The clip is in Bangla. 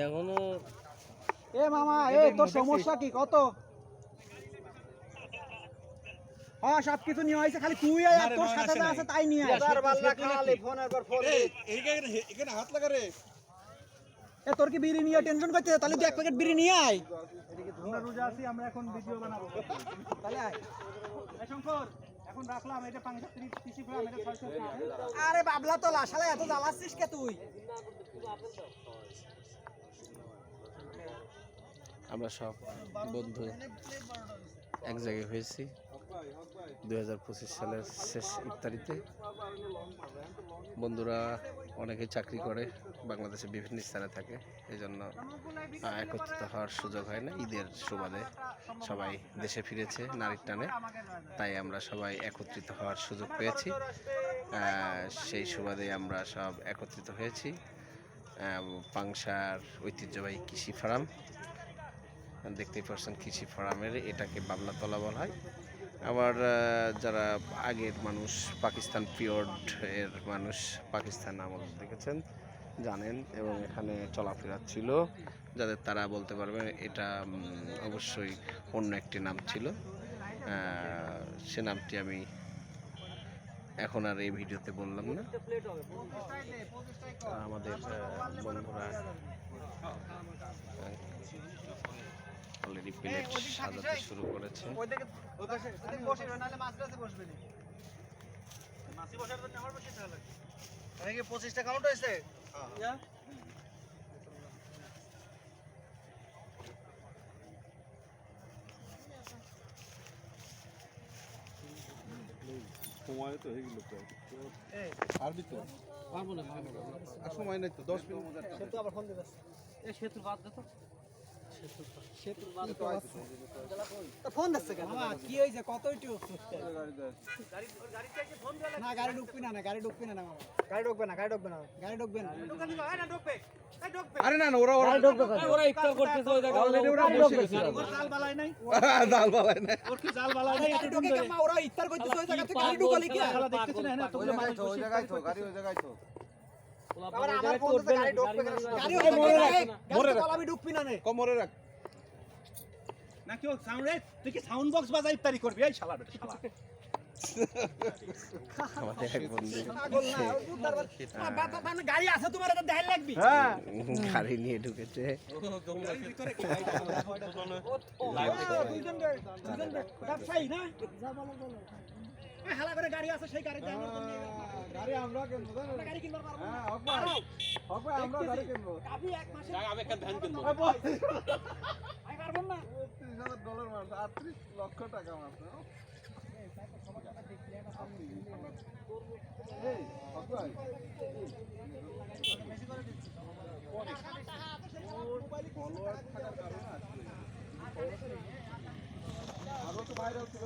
এখনো এ মামা এই তোর সমস্যা কি কত? হ্যাঁ সবকিছু নিয়ে হয়েছে, খালি তুই আর তোর সাথে যা আছে তাই নিয়ে হাত লাগা রে। এ তোর কি বিড়ি নিয়ে টেনশন করছিস? তাহলে তুই এক প্যাকেট বিড়ি নিয়ে আয়। আমরা রোজা আছি, আমরা এখন ভিডিও বানাবো। তাহলে আয়। এই শঙ্কর এখন রাখলাম এটা 530 গ্রাম, এটা 600। আরে বাবলা তো লাশালা এত জ্বালাচ্ছিস কে তুই? আমরা সব বন্ধু এক জায়গায় হয়েছি 2025 সালের শেষ ইফতারিতে। বন্ধুরা অনেকে চাকরি করে, বাংলাদেশে বিভিন্ন স্থানে থাকে, এই জন্য একত্রিত হওয়ার সুযোগ হয় না। ঈদের সুবাদে সবাই দেশে ফিরেছে নারীর টানে, তাই আমরা সবাই একত্রিত হওয়ার সুযোগ পেয়েছি। সেই সুবাদে আমরা সব একত্রিত হয়েছি পাংশার ঐতিহ্যবাহী কৃষি ফার্ম। দেখতেই পাচ্ছেন কৃষি ফার্মের এটাকে বাবলাতলা বলা হয়। আবার যারা আগের মানুষ, পাকিস্তান পিরিয়ড এর মানুষ, পাকিস্তান আমল দেখেছেন জানেন, এবং এখানে চলাফেরা ছিল যাদের, তারা বলতে পারবেন এটা অবশ্যই অন্য একটি নাম ছিল। সে নামটি আমি এখন আর এই ভিডিওতে বললাম না। আমাদের বন্ধুরা অলরেডি প্লেট সাজাতে শুরু করেছে। পঁচিশটা কাউন্ট হয়েছে। সময় তো হয়ে গেল, পারবি তো? পারবো না, আর সময় নাই তো, 10 মিনিট। সেতু আবার ফোন দিবে। এই সেতু বাদ দে তো। সেতু বাদ তো ফোন দিচ্ছে কেন? মামা কি হইছে? কত একটু গাড়ি চাইছে, ফোন দিলে না। গাড়ি ঢুকবি না, গাড়ি ঢুকবি না মামা। গাড়ি ঢুকবে না, গাড়ি ঢুকবে না, গাড়ি ঢুকবে না। ঢুকানি না, না ঢুকবে। আরে না না, ওরা ওরা ইফতার করতেছে ওই জায়গায়, অলরেডি ওরা বসে গেছে। জাল বালাই নাই, জাল বালাই নাই, ওর কি জাল বালাই নাই? এত ঢুকে কেন? ওরা ইফতার করতেছে ওই জায়গা থেকে, গাড়ি ঢুকালি কি? খেলা দেখতেছ না? ওই জায়গায় তো, ওই জায়গায় তো গাড়ি, ওই জায়গায় তো। আবার আমার ফোন দিতে গাড়ি ঢুকবে কেন? গাড়ি ওই মোরে রাখ, মোরে রাখ, আমি ঢুকবি না নে। কোমরে রাখ না কি সাউন্ড রে? তুই কি সাউন্ড বক্স বাজাই ইফতারি করবি? এই শালা বেটা শালা। আমাদের এক বন্ধু পাগল না, ও দুধদার বাবা, মানে গাড়ি আছে তোমার, এটা দেখাই লাগবি। হ্যাঁ, গাড়ি নিয়ে ঢুকেছে। গাড়ির ভিতরে দুজন ব্যবসায়ী না? এই হালা করে গাড়ি আছে, সেই গাড়িতে আমার জন্য গাড়ি আমরা কিনবো, জানো? গাড়ি কিনবার পারবো না। হ্যাঁ, হক ভাই, আমরা গাড়ি কিনবো। আপনি এক মাসে আমি একটা ভ্যান কিনবো। আমি পারবো না। $30,000 মারছে, 38 লক্ষ টাকা মারছে। এই হক ভাই, ফলোয়ার থাকার কারণে আজকে আরো তো ভাইরাল ছিল।